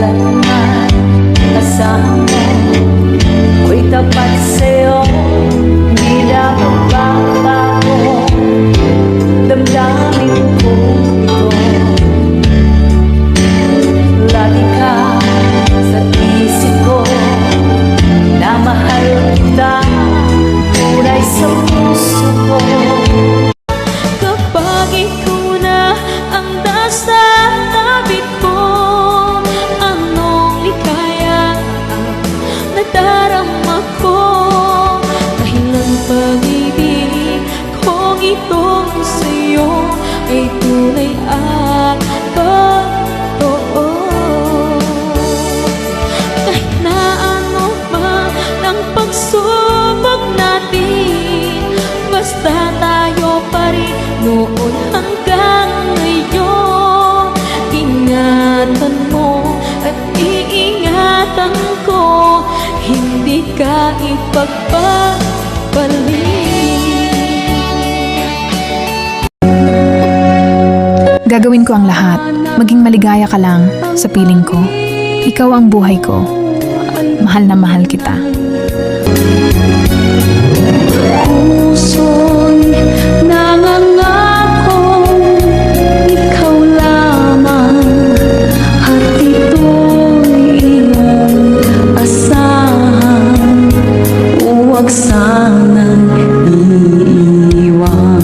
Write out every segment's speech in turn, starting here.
kailanman kasama mo. Ako'y tapat sa'yo, di na magbabago. Damdamin ko ito, lagi ka sa isip ko, na mahal kita, tunay sa puso ko. Kapag ikaw na ang nasa tabi ko, anong likaya ang nadarama ko. Dahilan pag-ibig kong itong sa'yo ay tunay at totoo. Kahit na ano man ang pagsubok natin, basta tayo pa rin noon hanggang ngayon. Ingatan mo at iingatan ko, hindi ka ipagpapalik. Gagawin ko ang lahat. Maging maligaya ka lang sa piling ko. Ikaw ang buhay ko. Mahal na mahal kita. Puso'y nangangakong ikaw lamang, at ito'y iyong asahan. Huwag sanang iiwan.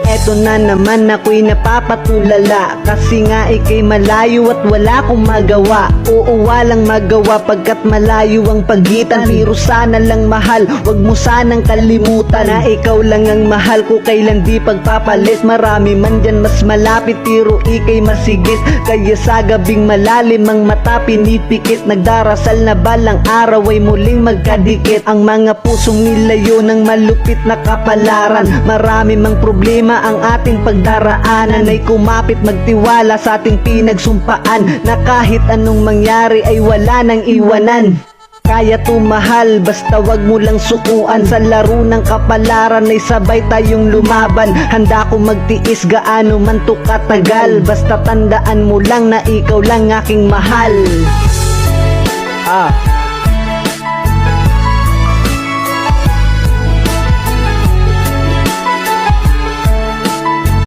Eto na naman ako'y napapatulala, kasi nga ika'y malayo at wala akong magawa. Oo, walang magawa pagkat malayo ang pagitan. Pero sana lang mahal, wag mo sanang kalimutan na ikaw lang ang mahal ko, kailan di pagpapalit. Marami man dyan mas malapit, pero ika'y masigit. Kaya sa gabing malalim ang mata pinipikit, nagdarasal na balang araw ay muling magkadikit. Ang mga pusong nilayo ng malupit na kapalaran. Marami mang problema ang ating pagdaraanan, ay kumapit magtiwala sa ating pinagsumpaan, na kahit anong mangyari ay wala nang iwanan. Kaya tumahal, basta wag mo lang sukuan. Sa laro ng kapalaran ay sabay tayong lumaban. Handa ko magtiis gaano man to katagal, basta tandaan mo lang na ikaw lang aking mahal.